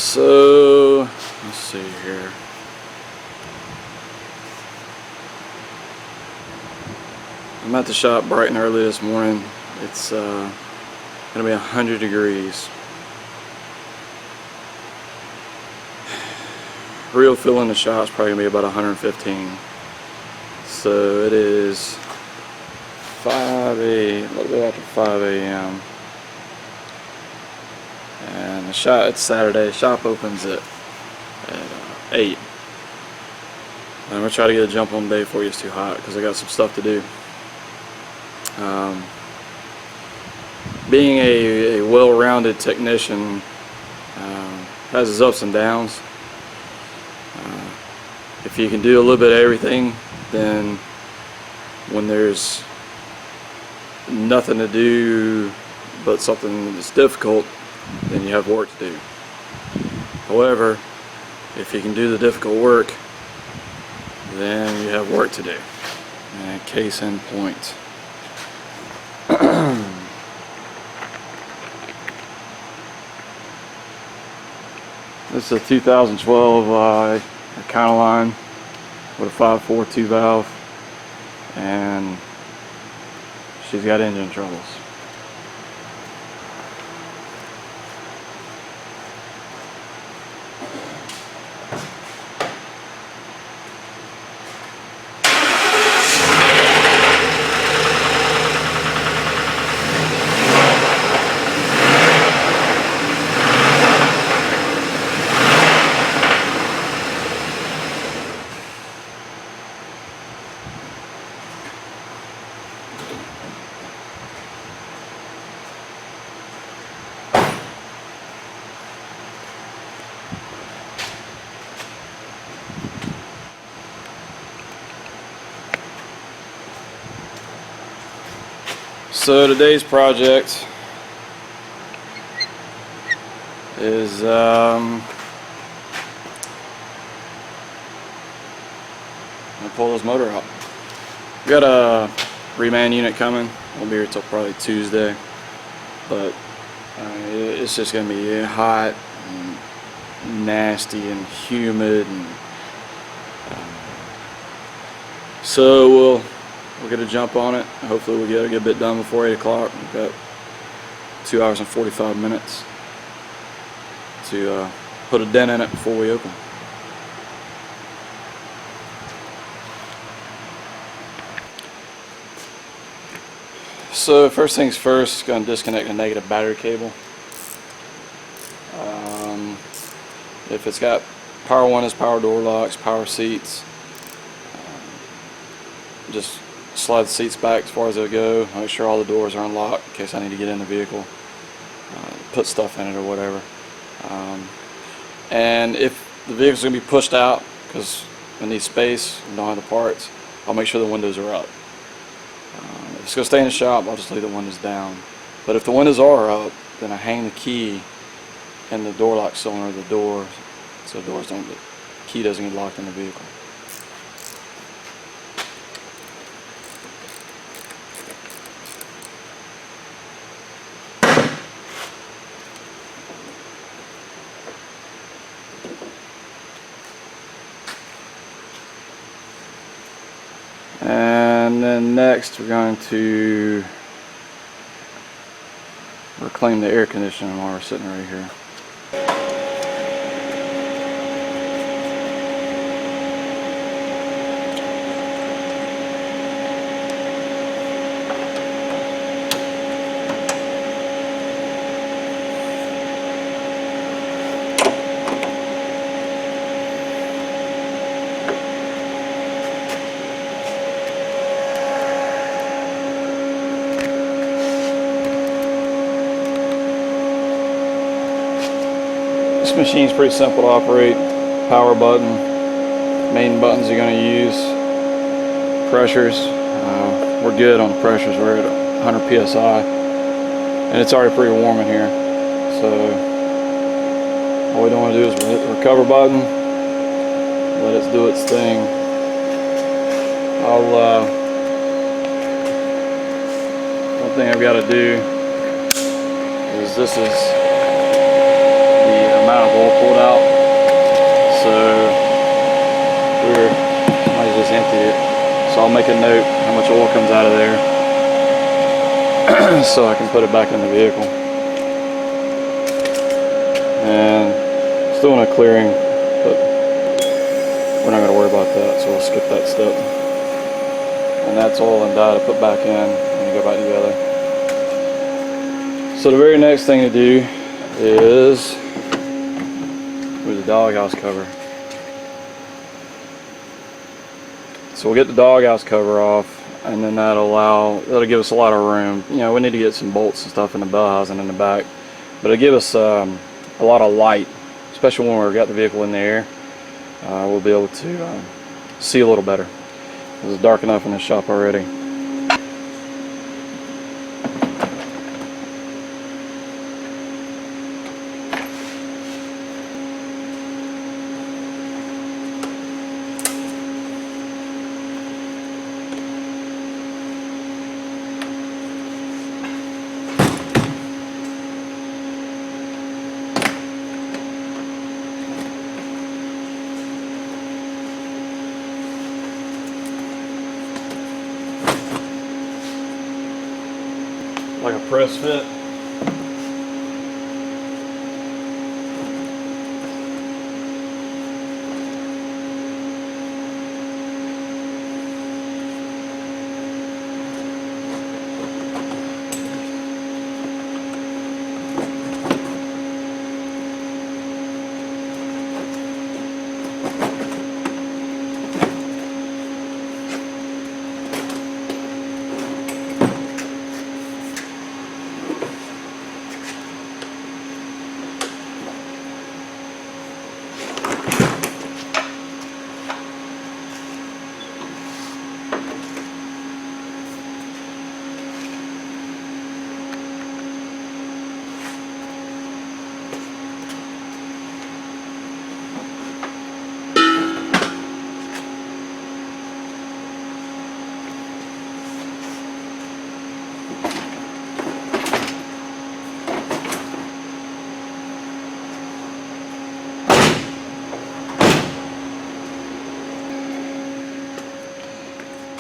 So let's see here. I'm at the shop bright and early this morning. It's gonna be 100 degrees. Real feel in the shop is probably gonna be about 115. So it is a little bit after 5 a.m. and the shop, it's Saturday. Shop opens at 8. I'm gonna try to get a jump on day before it gets too hot because I got some stuff to do. Being a well-rounded technician has its ups and downs. If you can do a little bit of everything, then when there's nothing to do but something that's difficult, then you have work to do. However, if you can do the difficult work, then you have work to do. And case in point. This is a 2012 Econoline with a 5.42 valve, and she's got engine troubles. So today's project is I'm gonna pull this motor out. We got a reman unit coming. Won't be here till probably Tuesday, but it's just gonna be hot and nasty and humid, and so we'll get a jump on it. Hopefully we'll get a good bit done before 8 o'clock. We've got 2 hours and 45 minutes to put a dent in it before we open. So first things first, going to disconnect the negative battery cable. If it's got power windows, power door locks, power seats, just slide the seats back as far as they'll go. Make sure all the doors are unlocked in case I need to get in the vehicle, put stuff in it or whatever. And if the vehicle's going to be pushed out because I need space and don't have the parts, I'll make sure the windows are up. If it's going to stay in the shop, I'll just leave the windows down. But if the windows are up, then I hang the key in the door lock cylinder of the door, so the key doesn't get locked in the vehicle. And then next we're going to reclaim the air conditioning while we're sitting right here. This machine's pretty simple to operate. Power button, main buttons you're going to use, pressures. We're good on the pressures. We're at 100 psi, and it's already pretty warm in here. So all we don't want to do is hit the recover button, let it do its thing. One thing I've got to do is this is the amount of oil pulled out. So I just emptied it. So I'll make a note how much oil comes out of there so I can put it back in the vehicle. And still in a clearing, but we're not going to worry about that, so we'll skip that step. And that's oil and dye to put back in and go back together. So the very next thing to do is with the doghouse cover. So we'll get the doghouse cover off, and then that'll give us a lot of room. You know, we need to get some bolts and stuff in the bell housing in the back, but it'll give us a lot of light, especially when we've got the vehicle in the air. We'll be able to see a little better. It's dark enough in the shop already. Like a press fit.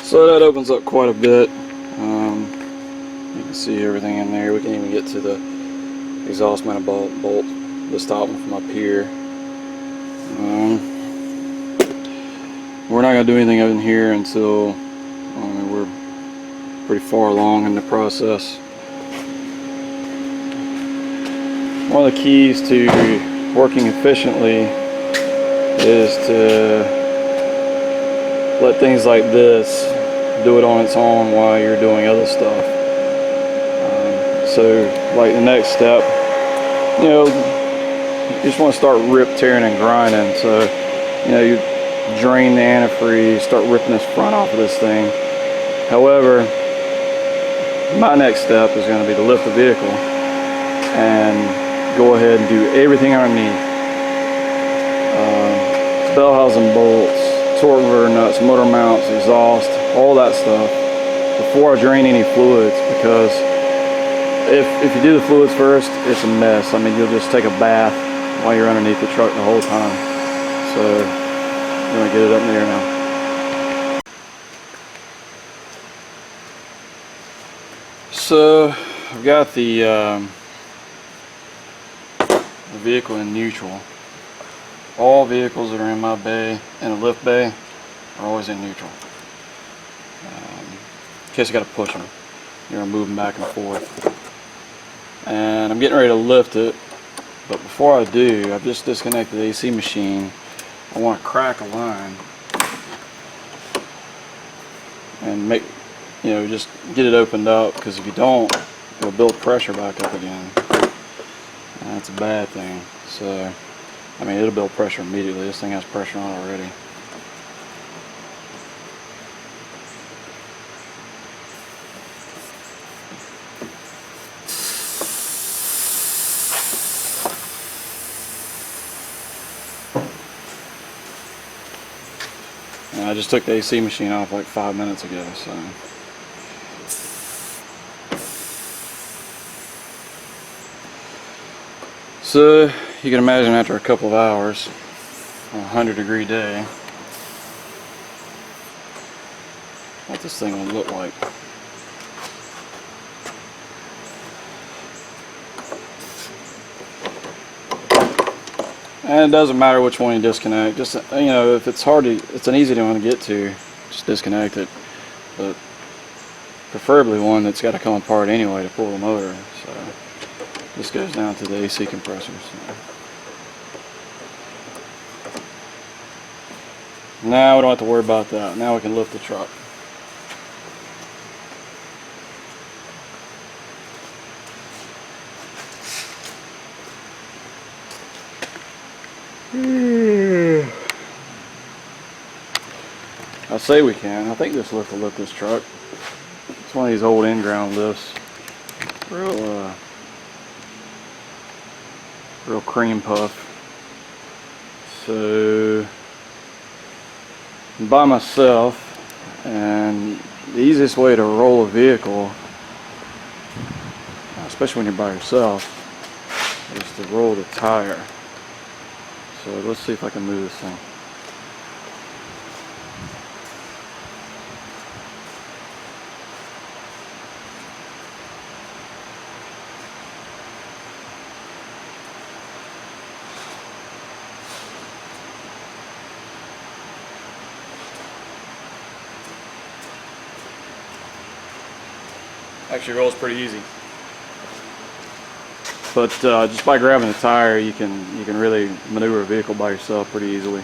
So that opens up quite a bit. You can see everything in there. We can even get to the exhaust manifold bolt, the top one from up here. We're not going to do anything in here until we're pretty far along in the process. One of the keys to working efficiently is to let things like this do it on its own while you're doing other stuff. So like the next step, you know, you just want to start tearing and grinding. So, you know, you drain the antifreeze, start ripping this front off of this thing. However, my next step is going to be to lift the vehicle and go ahead and do everything underneath. Bell housing bolts, torque converter nuts, motor mounts, exhaust, all that stuff before I drain any fluids, because if you do the fluids first, it's a mess. I mean, you'll just take a bath while you're underneath the truck the whole time. So I'm going to get it up in the air now. So I've got the vehicle in neutral. All vehicles that are in my bay, in a lift bay, are always in neutral. In case you got to push them, you're going to move them back and forth. And I'm getting ready to lift it, but before I do, I've just disconnected the AC machine. I want to crack a line and make, you know, just get it opened up, because if you don't, it'll build pressure back up again. And that's a bad thing. So, I mean, it'll build pressure immediately. This thing has pressure on it already. And I just took the AC machine off like 5 minutes ago, so you can imagine after a couple of hours, on a 100-degree day, what this thing will look like. And it doesn't matter which one you disconnect. Just, you know, if it's hard to, it's an easy one to get to, just disconnect it. But preferably one that's got to come apart anyway to pull the motor. So this goes down to the AC compressors. Now we don't have to worry about that. Now we can lift the truck. I say we can. I think this lift will lift this truck. It's one of these old in-ground lifts. Real cream puff. So I'm by myself, and the easiest way to roll a vehicle, especially when you're by yourself, is to roll the tire. So let's see if I can move this thing. Actually rolls pretty easy. But just by grabbing the tire, you can really maneuver a vehicle by yourself pretty easily.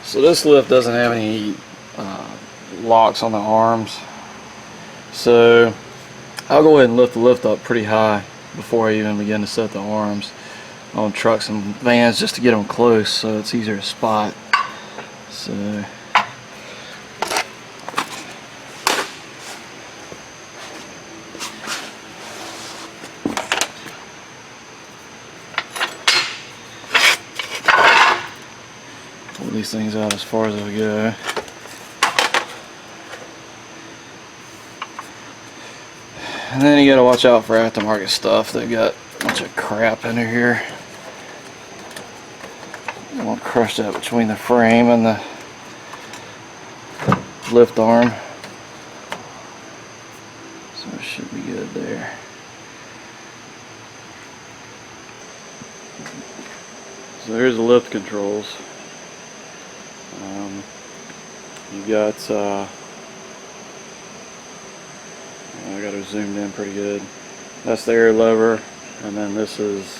So this lift doesn't have any locks on the arms, so I'll go ahead and lift the lift up pretty high before I even begin to set the arms on trucks and vans, just to get them close so it's easier to spot. So pull these things out as far as they'll go. And then you gotta watch out for aftermarket stuff. They've got a bunch of crap under here. You won't crush that between the frame and the lift arm. So it should be good there. So here's the lift controls. You got I got it zoomed in pretty good. That's the air lever, and then this is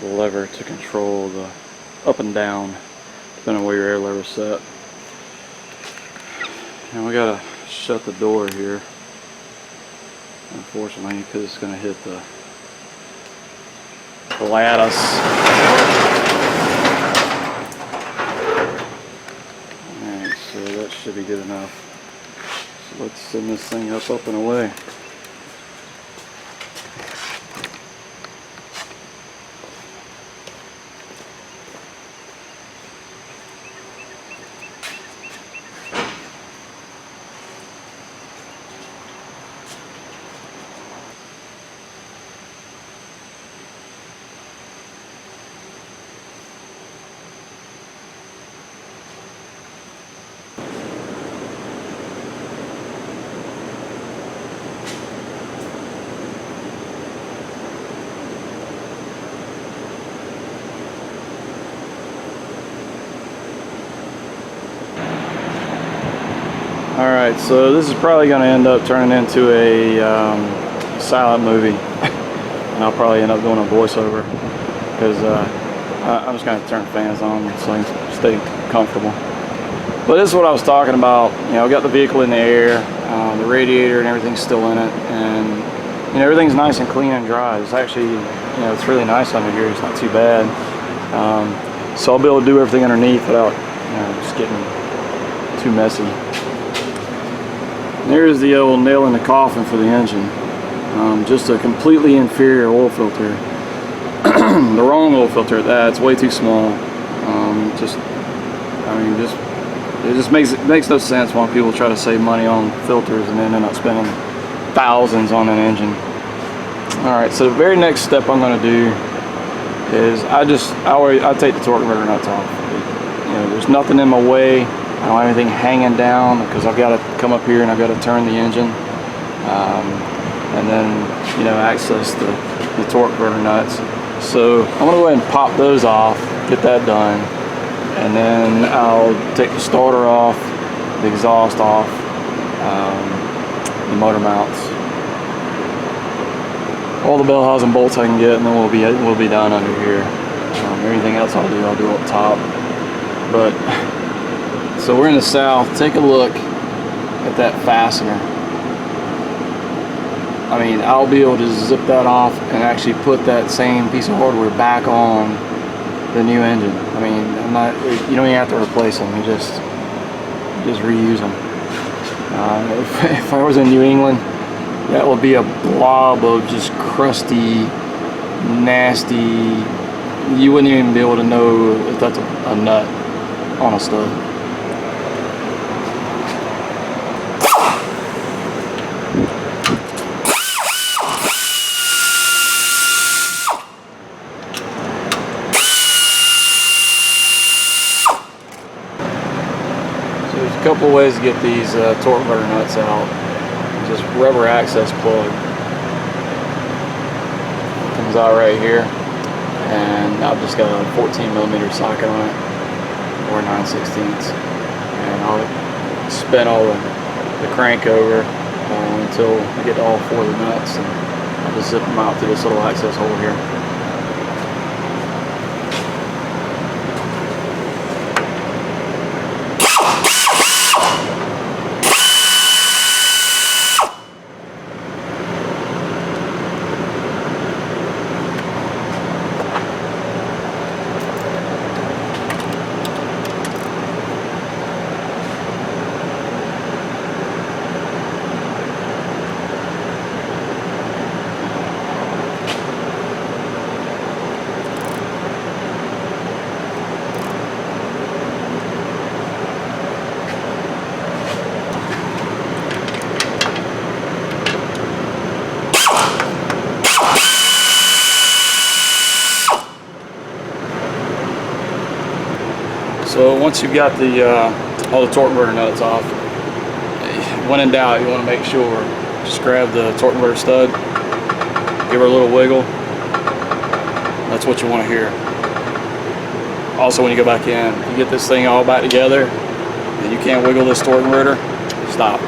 the lever to control the up and down, depending on where your air lever is set. And we gotta shut the door here, unfortunately, because it's gonna hit the lattice. Alright, so that should be good enough. Let's send this thing up and away. Alright, so this is probably going to end up turning into a silent movie. And I'll probably end up doing a voiceover, because I'm just going to turn fans on so I can stay comfortable. But this is what I was talking about. You know, I got the vehicle in the air, the radiator and everything's still in it, and you know, everything's nice and clean and dry. It's actually, you know, it's really nice under here. It's not too bad. So I'll be able to do everything underneath without, you know, just getting too messy. There's the old nail in the coffin for the engine. Just a completely inferior oil filter. The wrong oil filter at that. It's way too small. It just makes no sense when people try to save money on filters and then end up spending thousands on an engine. All right, so the very next step I'm going to do is I take the torque converter nuts off. There's nothing in my way. I don't have anything hanging down because I've got to come up here and I've got to turn the engine, and then access the torque converter nuts. So I'm going to go ahead and pop those off, get that done, and then I'll take the starter off, the exhaust off, the motor mounts, all the bell housing bolts I can get, and then we'll be done under here. Everything else I'll do up top. But so we're in the south. Take a look at that fastener. I mean, I'll be able to zip that off and actually put that same piece of hardware back on the new engine. I mean, you don't even have to replace them. You just reuse them. If I was in New England, that would be a blob of just crusty, nasty. You wouldn't even be able to know if that's a nut on a stud. So there's a couple ways to get these torque converter nuts out. Just rubber access plug comes out right here, and I've just got a 14mm socket on it, or 9/16, and I'll spin all the crank over until I get to all four of the nuts, and I'll just zip them out through this little access hole here. So once you've got all the torque converter nuts off, when in doubt, you want to make sure, just grab the torque converter stud, give her a little wiggle. That's what you want to hear. Also, when you go back in, you get this thing all back together and you can't wiggle this torque converter, stop.